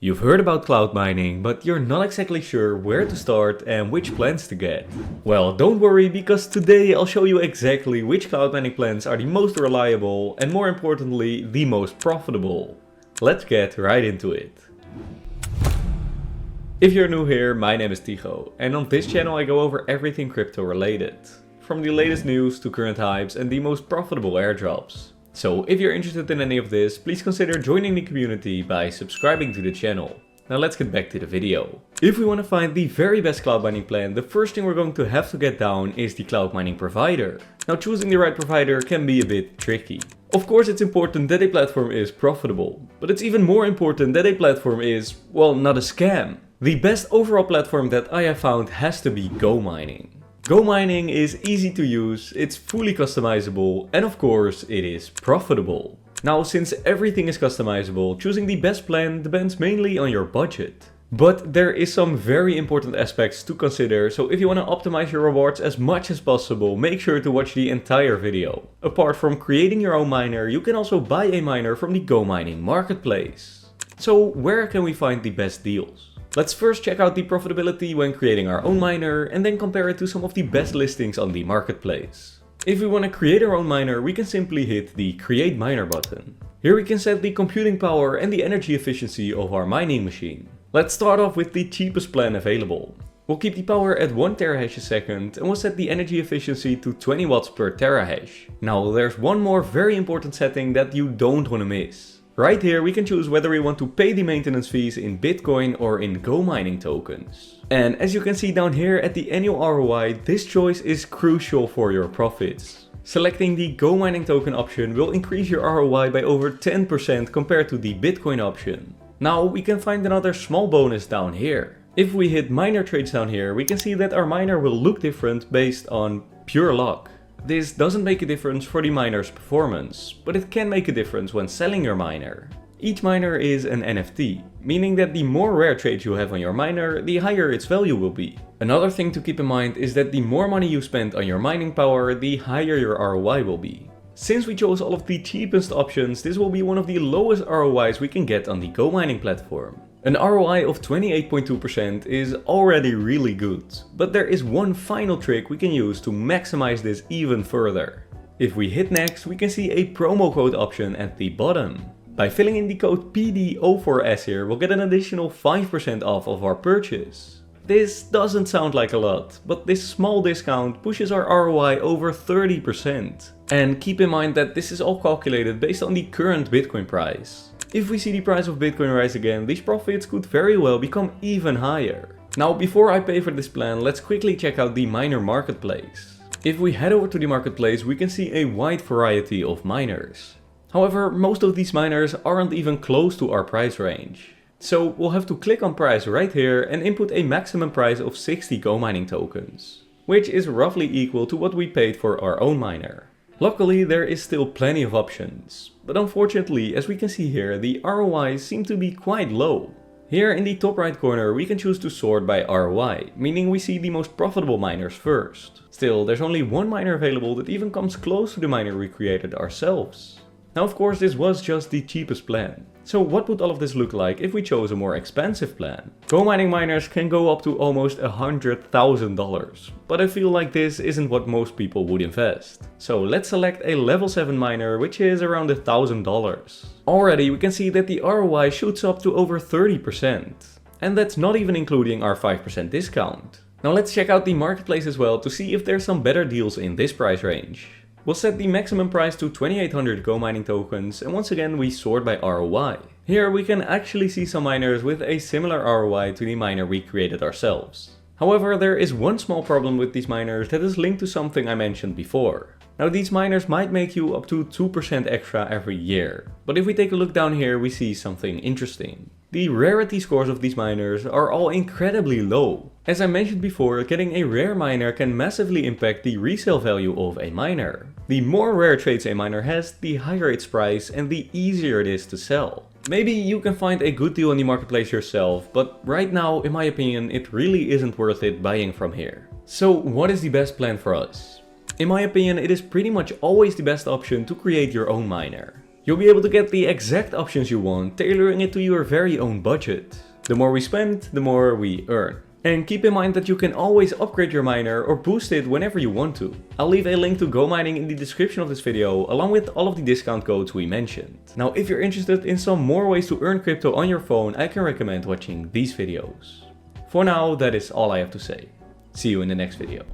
You've heard about cloud mining, but you're not exactly sure where to start and which plans to get. Well, don't worry, because today I'll show you exactly which cloud mining plans are the most reliable and, more importantly, the most profitable. Let's get right into it. If you're new here, my name is Tigo, and on this channel I go over everything crypto related. From the latest news to current hypes and the most profitable airdrops. So if you're interested in any of this, please consider joining the community by subscribing to the channel. Now let's get back to the video. If we want to find the very best cloud mining plan, the first thing we're going to have to get down is the cloud mining provider. Now choosing the right provider can be a bit tricky. Of course it's important that a platform is profitable, but it's even more important that a platform is, well, not a scam. The best overall platform that I have found has to be GoMining. GoMining is easy to use, it's fully customizable, and of course it is profitable. Now, since everything is customizable, choosing the best plan depends mainly on your budget. But there is some very important aspects to consider, so if you want to optimize your rewards as much as possible, make sure to watch the entire video. Apart from creating your own miner, you can also buy a miner from the GoMining marketplace. So where can we find the best deals? Let's first check out the profitability when creating our own miner and then compare it to some of the best listings on the marketplace. If we want to create our own miner, we can simply hit the Create Miner button. Here we can set the computing power and the energy efficiency of our mining machine. Let's start off with the cheapest plan available. We'll keep the power at 1 terahash a second and we'll set the energy efficiency to 20 watts per terahash. Now there's one more very important setting that you don't want to miss. Right here we can choose whether we want to pay the maintenance fees in Bitcoin or in GoMining tokens. And as you can see down here at the annual ROI, this choice is crucial for your profits. Selecting the GoMining token option will increase your ROI by over 10% compared to the Bitcoin option. Now we can find another small bonus down here. If we hit miner trades down here, we can see that our miner will look different based on pure luck. This doesn't make a difference for the miner's performance, but it can make a difference when selling your miner. Each miner is an NFT, meaning that the more rare trades you have on your miner, the higher its value will be. Another thing to keep in mind is that the more money you spend on your mining power, the higher your ROI will be. Since we chose all of the cheapest options, this will be one of the lowest ROIs we can get on the GoMining platform. An ROI of 28.2% is already really good, but there is one final trick we can use to maximize this even further. If we hit next, we can see a promo code option at the bottom. By filling in the code PD04S here, we'll get an additional 5% off of our purchase. This doesn't sound like a lot, but this small discount pushes our ROI over 30%. And keep in mind that this is all calculated based on the current Bitcoin price. If we see the price of Bitcoin rise again, these profits could very well become even higher. Now, before I pay for this plan, let's quickly check out the miner marketplace. If we head over to the marketplace, we can see a wide variety of miners. However, most of these miners aren't even close to our price range. So we'll have to click on price right here and input a maximum price of 60 GoMining tokens, which is roughly equal to what we paid for our own miner. Luckily, there is still plenty of options, but unfortunately, as we can see here, the ROIs seem to be quite low. Here in the top right corner, we can choose to sort by ROI, meaning we see the most profitable miners first. Still, there's only one miner available that even comes close to the miner we created ourselves. Now, of course, this was just the cheapest plan. So what would all of this look like if we chose a more expensive plan? GoMining miners can go up to almost $100,000, but I feel like this isn't what most people would invest. So let's select a level 7 miner, which is around $1,000. Already we can see that the ROI shoots up to over 30%. And that's not even including our 5% discount. Now let's check out the marketplace as well to see if there's some better deals in this price range. We'll set the maximum price to 2800 GoMining tokens, and once again we sort by ROI. Here we can actually see some miners with a similar ROI to the miner we created ourselves. However, there is one small problem with these miners that is linked to something I mentioned before. Now these miners might make you up to 2% extra every year, but if we take a look down here we see something interesting. The rarity scores of these miners are all incredibly low. As I mentioned before, getting a rare miner can massively impact the resale value of a miner. The more rare traits a miner has, the higher its price and the easier it is to sell. Maybe you can find a good deal on the marketplace yourself, but right now, in my opinion, it really isn't worth it buying from here. So what is the best plan for us? In my opinion, it is pretty much always the best option to create your own miner. You'll be able to get the exact options you want, tailoring it to your very own budget. The more we spend, the more we earn. And keep in mind that you can always upgrade your miner or boost it whenever you want to. I'll leave a link to GoMining in the description of this video, along with all of the discount codes we mentioned. Now, if you're interested in some more ways to earn crypto on your phone, I can recommend watching these videos. For now, that is all I have to say. See you in the next video.